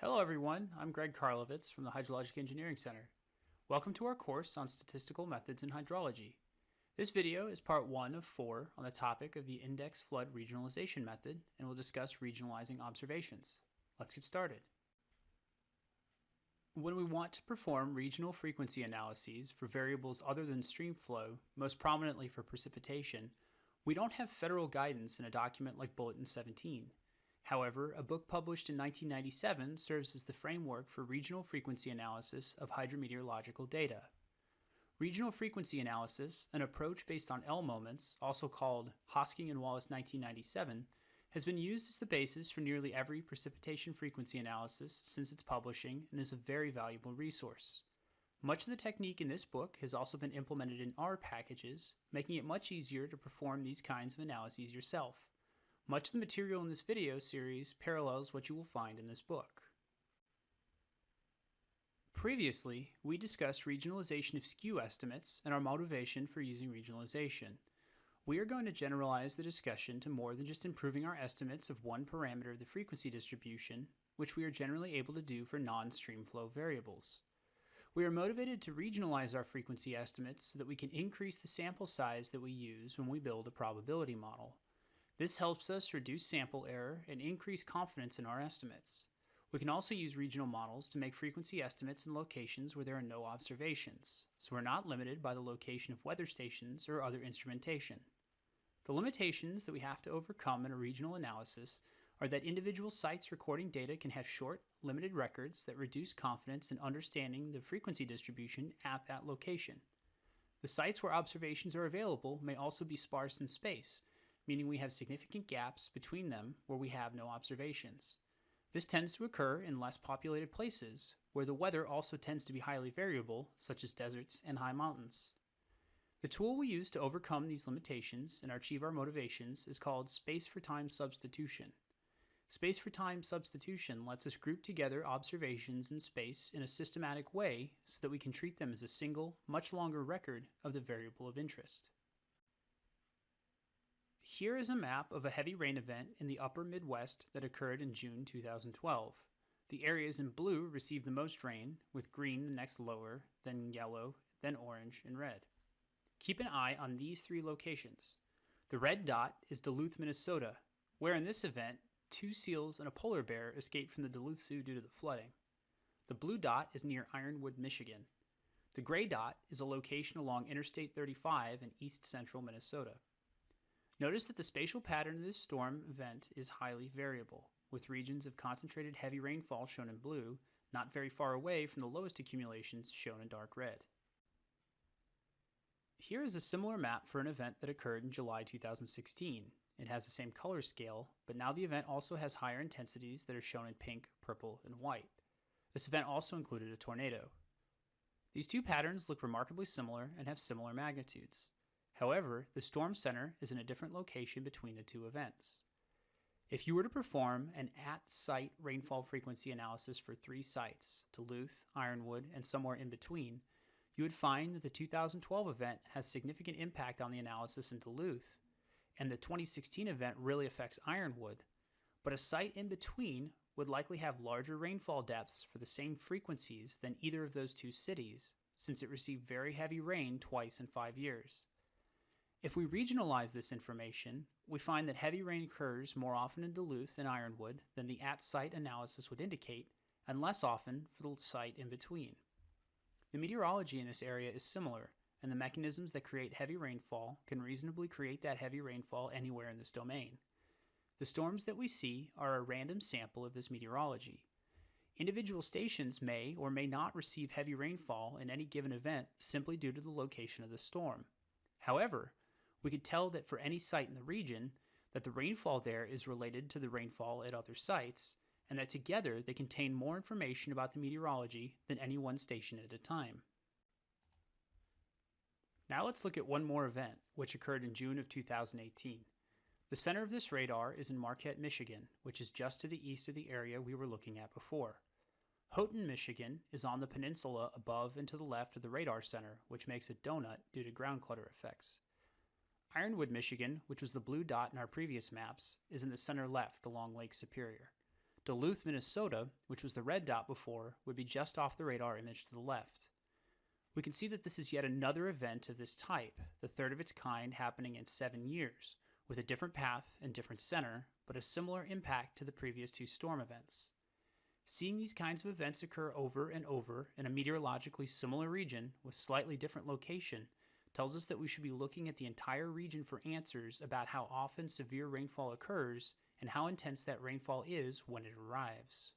Hello everyone, I'm Greg Karlovitz from the Hydrologic Engineering Center. Welcome to our course on statistical methods in hydrology. This video is part 1 of 4 on the topic of the index flood regionalization method, and we'll discuss regionalizing observations. Let's get started. When we want to perform regional frequency analyses for variables other than streamflow, most prominently for precipitation, we don't have federal guidance in a document like Bulletin 17. However, a book published in 1997 serves as the framework for regional frequency analysis of hydrometeorological data. Regional frequency analysis, an approach based on L moments, also called Hosking and Wallace 1997, has been used as the basis for nearly every precipitation frequency analysis since its publishing and is a very valuable resource. Much of the technique in this book has also been implemented in R packages, making it much easier to perform these kinds of analyses yourself. Much of the material in this video series parallels what you will find in this book. Previously, we discussed regionalization of skew estimates and our motivation for using regionalization. We are going to generalize the discussion to more than just improving our estimates of one parameter of the frequency distribution, which we are generally able to do for non-streamflow variables. We are motivated to regionalize our frequency estimates so that we can increase the sample size that we use when we build a probability model. This helps us reduce sample error and increase confidence in our estimates. We can also use regional models to make frequency estimates in locations where there are no observations, so we're not limited by the location of weather stations or other instrumentation. The limitations that we have to overcome in a regional analysis are that individual sites recording data can have short, limited records that reduce confidence in understanding the frequency distribution at that location. The sites where observations are available may also be sparse in space, meaning we have significant gaps between them where we have no observations. This tends to occur in less populated places, where the weather also tends to be highly variable, such as deserts and high mountains. The tool we use to overcome these limitations and achieve our motivations is called space for time substitution. Space for time substitution lets us group together observations in space in a systematic way so that we can treat them as a single, much longer record of the variable of interest. Here is a map of a heavy rain event in the upper Midwest that occurred in June 2012. The areas in blue received the most rain, with green the next lower, then yellow, then orange, and red. Keep an eye on these 3 locations. The red dot is Duluth, Minnesota, where in this event, 2 seals and a polar bear escaped from the Duluth Zoo due to the flooding. The blue dot is near Ironwood, Michigan. The gray dot is a location along Interstate 35 in east central Minnesota. Notice that the spatial pattern of this storm event is highly variable, with regions of concentrated heavy rainfall shown in blue, not very far away from the lowest accumulations shown in dark red. Here is a similar map for an event that occurred in July 2016. It has the same color scale, but now the event also has higher intensities that are shown in pink, purple, and white. This event also included a tornado. These 2 patterns look remarkably similar and have similar magnitudes. However, the storm center is in a different location between the 2 events. If you were to perform an at-site rainfall frequency analysis for 3 sites, Duluth, Ironwood, and somewhere in between, you would find that the 2012 event has significant impact on the analysis in Duluth, and the 2016 event really affects Ironwood, but a site in between would likely have larger rainfall depths for the same frequencies than either of those 2 cities, since it received very heavy rain twice in 5 years. If we regionalize this information, we find that heavy rain occurs more often in Duluth and Ironwood than the at-site analysis would indicate, and less often for the site in between. The meteorology in this area is similar, and the mechanisms that create heavy rainfall can reasonably create that heavy rainfall anywhere in this domain. The storms that we see are a random sample of this meteorology. Individual stations may or may not receive heavy rainfall in any given event simply due to the location of the storm. However, we could tell that for any site in the region, that the rainfall there is related to the rainfall at other sites, and that together they contain more information about the meteorology than any one station at a time. Now let's look at one more event, which occurred in June of 2018. The center of this radar is in Marquette, Michigan, which is just to the east of the area we were looking at before. Houghton, Michigan is on the peninsula above and to the left of the radar center, which makes a donut due to ground clutter effects. Ironwood, Michigan, which was the blue dot in our previous maps, is in the center left along Lake Superior. Duluth, Minnesota, which was the red dot before, would be just off the radar image to the left. We can see that this is yet another event of this type, the third of its kind happening in 7 years, with a different path and different center, but a similar impact to the previous 2 storm events. Seeing these kinds of events occur over and over in a meteorologically similar region with slightly different location tells us that we should be looking at the entire region for answers about how often severe rainfall occurs and how intense that rainfall is when it arrives.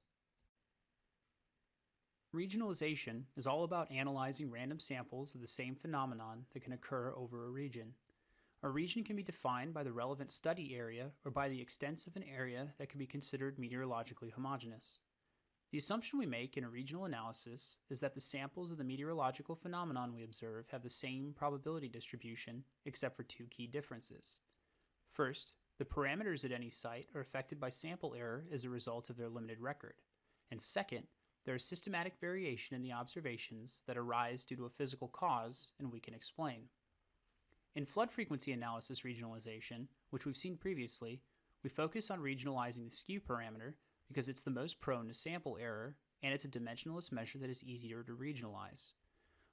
Regionalization is all about analyzing random samples of the same phenomenon that can occur over a region. A region can be defined by the relevant study area or by the extent of an area that can be considered meteorologically homogeneous. The assumption we make in a regional analysis is that the samples of the meteorological phenomenon we observe have the same probability distribution, except for 2 key differences. First, the parameters at any site are affected by sample error as a result of their limited record. And second, there is systematic variation in the observations that arise due to a physical cause, and we can explain. In flood frequency analysis regionalization, which we've seen previously, we focus on regionalizing the skew parameter because it's the most prone to sample error, and it's a dimensionless measure that is easier to regionalize.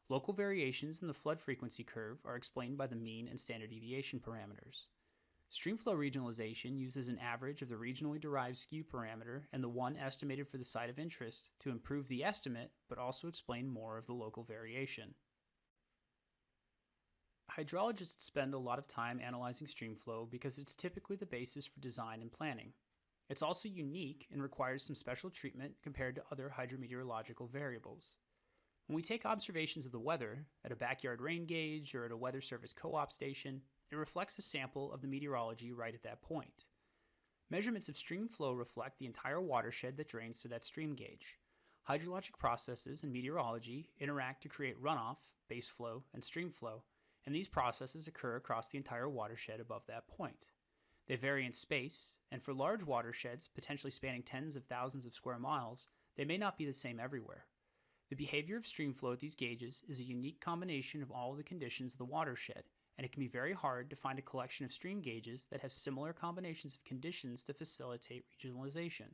Local variations in the flood frequency curve are explained by the mean and standard deviation parameters. Streamflow regionalization uses an average of the regionally derived skew parameter and the one estimated for the site of interest to improve the estimate, but also explain more of the local variation. Hydrologists spend a lot of time analyzing streamflow because it's typically the basis for design and planning. It's also unique and requires some special treatment compared to other hydrometeorological variables. When we take observations of the weather at a backyard rain gauge or at a weather service co-op station, it reflects a sample of the meteorology right at that point. Measurements of streamflow reflect the entire watershed that drains to that stream gauge. Hydrologic processes and meteorology interact to create runoff, base flow, and streamflow, and these processes occur across the entire watershed above that point. They vary in space, and for large watersheds, potentially spanning tens of thousands of square miles, they may not be the same everywhere. The behavior of streamflow at these gauges is a unique combination of all of the conditions of the watershed, and it can be very hard to find a collection of stream gauges that have similar combinations of conditions to facilitate regionalization.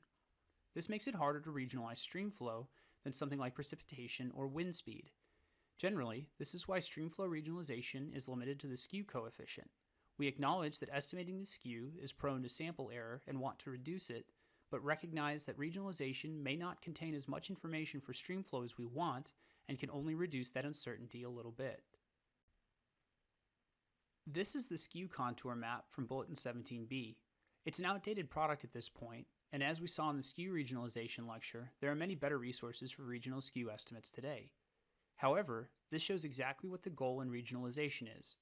This makes it harder to regionalize streamflow than something like precipitation or wind speed. Generally, this is why streamflow regionalization is limited to the skew coefficient. We acknowledge that estimating the skew is prone to sample error and want to reduce it, but recognize that regionalization may not contain as much information for streamflow as we want and can only reduce that uncertainty a little bit. This is the skew contour map from Bulletin 17B. It's an outdated product at this point, and as we saw in the skew regionalization lecture, there are many better resources for regional skew estimates today. However, this shows exactly what the goal in regionalization is.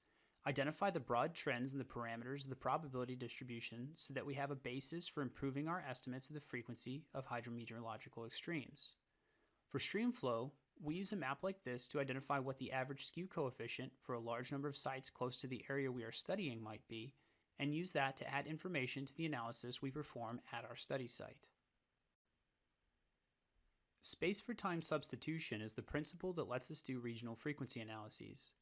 Identify the broad trends in the parameters of the probability distribution so that we have a basis for improving our estimates of the frequency of hydrometeorological extremes. For streamflow, we use a map like this to identify what the average skew coefficient for a large number of sites close to the area we are studying might be, and use that to add information to the analysis we perform at our study site. Space for time substitution is the principle that lets us do regional frequency analyses.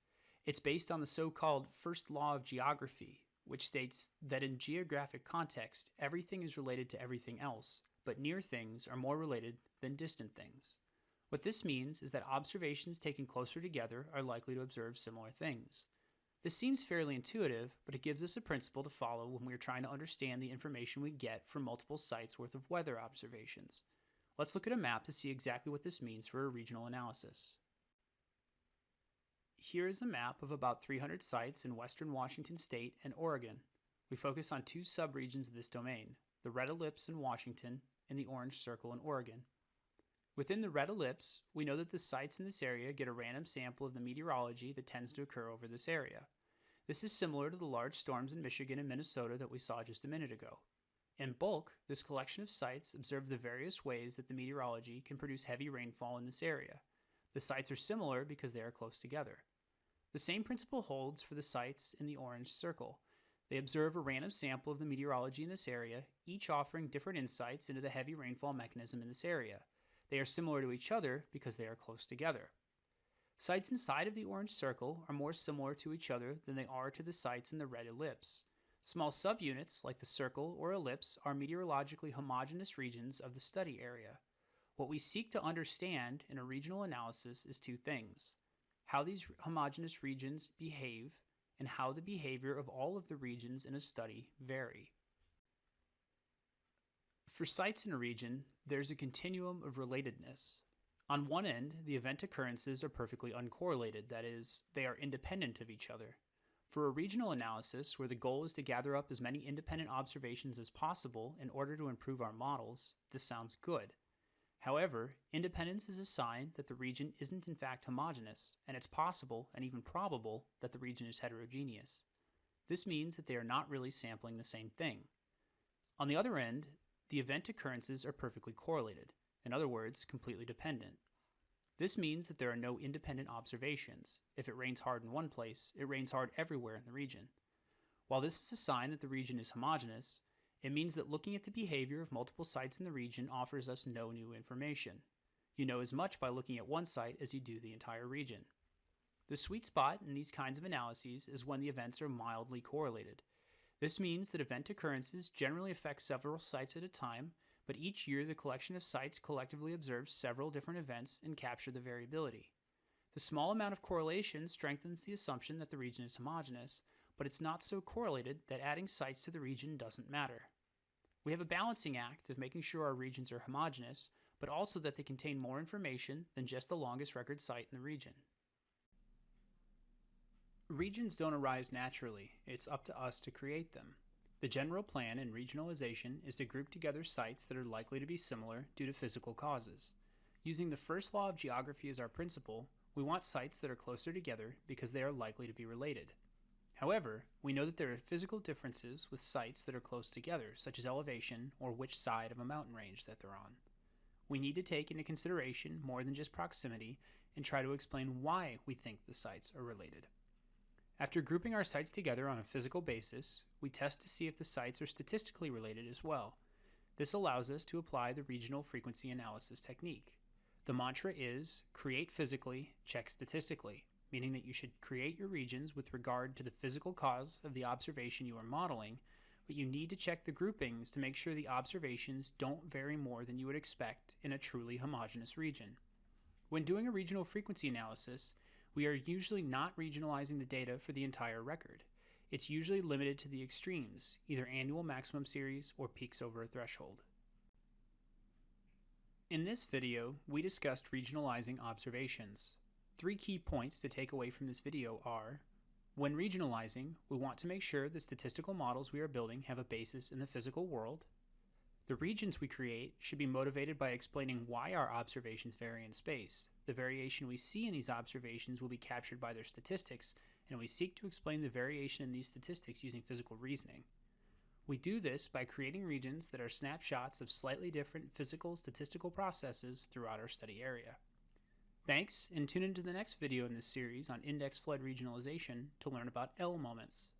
It's based on the so-called first law of geography, which states that in geographic context, everything is related to everything else, but near things are more related than distant things. What this means is that observations taken closer together are likely to observe similar things. This seems fairly intuitive, but it gives us a principle to follow when we are trying to understand the information we get from multiple sites worth of weather observations. Let's look at a map to see exactly what this means for a regional analysis. Here is a map of about 300 sites in western Washington state and Oregon. We focus on 2 subregions of this domain, the red ellipse in Washington and the orange circle in Oregon. Within the red ellipse, we know that the sites in this area get a random sample of the meteorology that tends to occur over this area. This is similar to the large storms in Michigan and Minnesota that we saw just a minute ago. In bulk, this collection of sites observe the various ways that the meteorology can produce heavy rainfall in this area. The sites are similar because they are close together. The same principle holds for the sites in the orange circle. They observe a random sample of the meteorology in this area, each offering different insights into the heavy rainfall mechanism in this area. They are similar to each other because they are close together. Sites inside of the orange circle are more similar to each other than they are to the sites in the red ellipse. Small subunits, like the circle or ellipse, are meteorologically homogeneous regions of the study area. What we seek to understand in a regional analysis is two things: how these homogeneous regions behave, and how the behavior of all of the regions in a study vary. For sites in a region, there's a continuum of relatedness. On one end, the event occurrences are perfectly uncorrelated, that is, they are independent of each other. For a regional analysis, where the goal is to gather up as many independent observations as possible in order to improve our models, this sounds good. However, independence is a sign that the region isn't in fact homogeneous, and it's possible and even probable that the region is heterogeneous. This means that they are not really sampling the same thing. On the other end, the event occurrences are perfectly correlated, in other words, completely dependent. This means that there are no independent observations. If it rains hard in one place, it rains hard everywhere in the region. While this is a sign that the region is homogeneous, it means that looking at the behavior of multiple sites in the region offers us no new information. You know as much by looking at one site as you do the entire region. The sweet spot in these kinds of analyses is when the events are mildly correlated. This means that event occurrences generally affect several sites at a time, but each year the collection of sites collectively observes several different events and capture the variability. The small amount of correlation strengthens the assumption that the region is homogeneous, but it's not so correlated that adding sites to the region doesn't matter. We have a balancing act of making sure our regions are homogeneous, but also that they contain more information than just the longest record site in the region. Regions don't arise naturally, it's up to us to create them. The general plan in regionalization is to group together sites that are likely to be similar due to physical causes. Using the first law of geography as our principle, we want sites that are closer together because they are likely to be related. However, we know that there are physical differences with sites that are close together, such as elevation or which side of a mountain range that they're on. We need to take into consideration more than just proximity and try to explain why we think the sites are related. After grouping our sites together on a physical basis, we test to see if the sites are statistically related as well. This allows us to apply the regional frequency analysis technique. The mantra is, create physically, check statistically, meaning that you should create your regions with regard to the physical cause of the observation you are modeling, but you need to check the groupings to make sure the observations don't vary more than you would expect in a truly homogeneous region. When doing a regional frequency analysis, we are usually not regionalizing the data for the entire record. It's usually limited to the extremes, either annual maximum series or peaks over a threshold. In this video, we discussed regionalizing observations. 3 key points to take away from this video are: when regionalizing, we want to make sure the statistical models we are building have a basis in the physical world. The regions we create should be motivated by explaining why our observations vary in space. The variation we see in these observations will be captured by their statistics, and we seek to explain the variation in these statistics using physical reasoning. We do this by creating regions that are snapshots of slightly different physical statistical processes throughout our study area. Thanks, and tune into the next video in this series on index flood regionalization to learn about L moments.